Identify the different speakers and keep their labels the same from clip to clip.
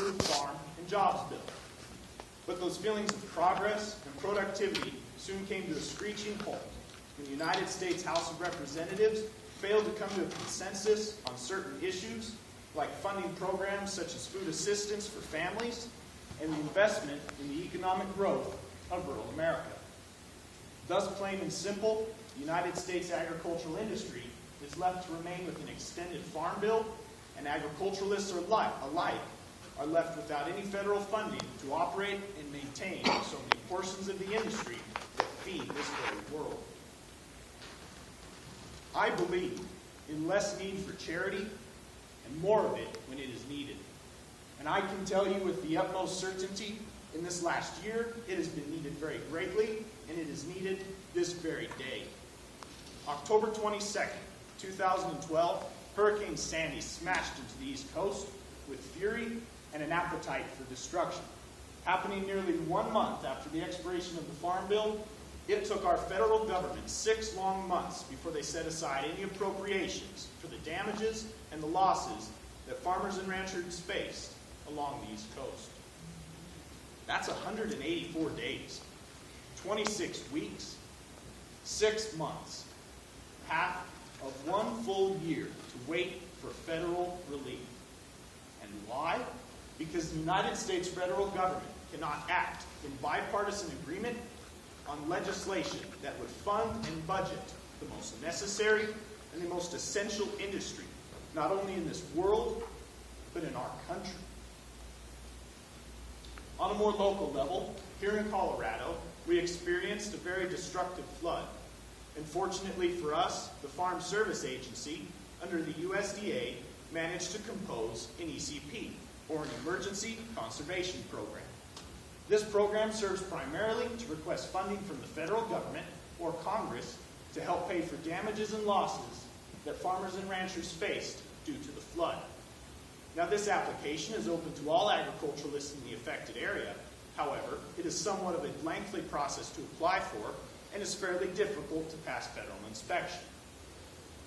Speaker 1: improved farm and jobs bill. But those feelings of progress and productivity soon came to a screeching halt when the United States House of Representatives failed to come to a consensus on certain issues like funding programs such as food assistance for families and the investment in the economic growth of rural America. Thus, plain and simple, the United States agricultural industry is left to remain with an extended farm bill, and agriculturalists alike are left without any federal funding to operate and maintain so many portions of the industry that feed this very world. I believe in less need for charity and more of it when it is needed. And I can tell you with the utmost certainty, in this last year, it has been needed very greatly, and it is needed this very day. October 22nd, 2012, Hurricane Sandy smashed into the East Coast with fury and an appetite for destruction. Happening nearly 1 month after the expiration of the Farm Bill, it took our federal government 6 long months before they set aside any appropriations for the damages and the losses that farmers and ranchers faced along the East Coast. That's 184 days, 26 weeks, 6 months, half of 1 full year to wait for federal relief. And why? Because the United States federal government cannot act in bipartisan agreement on legislation that would fund and budget the most necessary and the most essential industry, not only in this world, but in our country. On a more local level, here in Colorado, we experienced a very destructive flood. And fortunately for us, the Farm Service Agency, under the USDA, managed to compose an ECP, or an Emergency Conservation Program. This program serves primarily to request funding from the federal government or Congress to help pay for damages and losses that farmers and ranchers faced due to the flood. Now, this application is open to all agriculturalists in the affected area. However, it is somewhat of a lengthy process to apply for and is fairly difficult to pass federal inspection.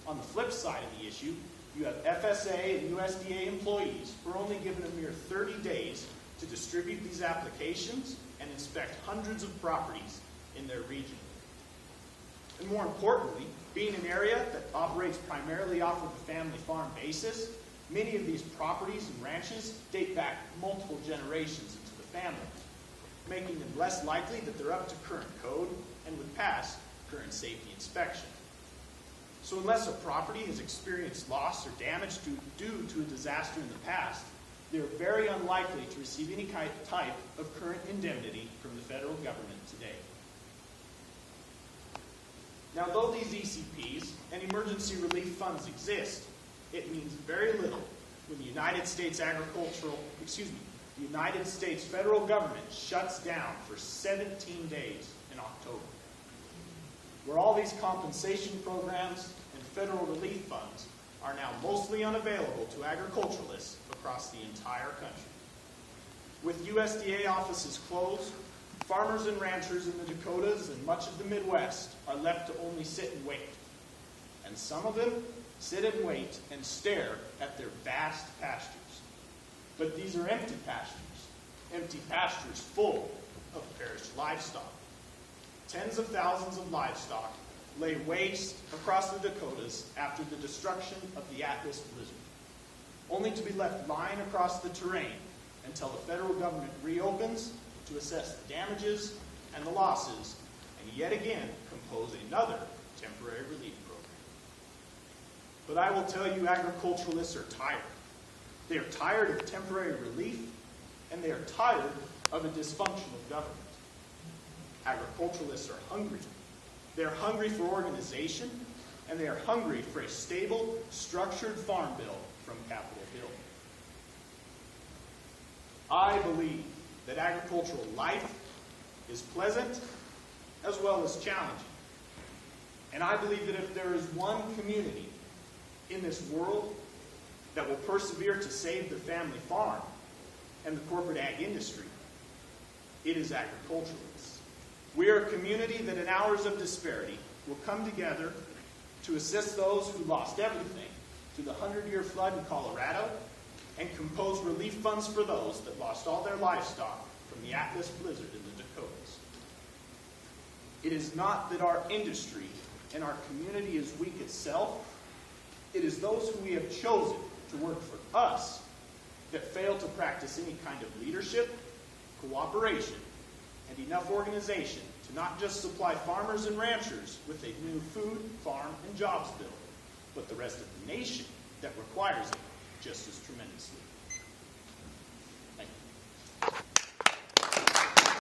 Speaker 1: On the flip side of the issue, you have FSA and USDA employees who are only given a mere 30 days to distribute these applications and inspect hundreds of properties in their region. And more importantly, being an area that operates primarily off of a family farm basis, many of these properties and ranches date back multiple generations into the family, making them less likely that they're up to current code and would pass current safety inspection. So unless a property has experienced loss or damage due to a disaster in the past, they are very unlikely to receive any type of current indemnity from the federal government today. Now, though these ECPs and emergency relief funds exist, it means very little when the United States federal government shuts down for 17 days in October, where all these compensation programs and federal relief funds are now mostly unavailable to agriculturalists across the entire country. With USDA offices closed, farmers and ranchers in the Dakotas and much of the Midwest are left to only sit and wait. And some of them sit and wait and stare at their vast pastures. But these are empty pastures full of perished livestock. Tens of thousands of livestock lay waste across the Dakotas after the destruction of the Atlas blizzard, only to be left lying across the terrain until the federal government reopens to assess the damages and the losses, and yet again compose another temporary relief program. But I will tell you, agriculturalists are tired. They are tired of temporary relief, and they are tired of a dysfunctional government. Agriculturalists are hungry. They are hungry for organization, and they are hungry for a stable, structured farm bill from Capitol Hill. I believe that agricultural life is pleasant as well as challenging. And I believe that if there is one community in this world that will persevere to save the family farm and the corporate ag industry, it is agriculturalists. We are a community that in hours of disparity will come together to assist those who lost everything through the 100-year flood in Colorado, and compose relief funds for those that lost all their livestock from the Atlas blizzard in the Dakotas. It is not that our industry and our community is weak itself. It is those who we have chosen to work for us that fail to practice any kind of leadership, cooperation, and enough organization to not just supply farmers and ranchers with a new food, farm, and jobs bill, but the rest of the nation that requires it just as tremendously.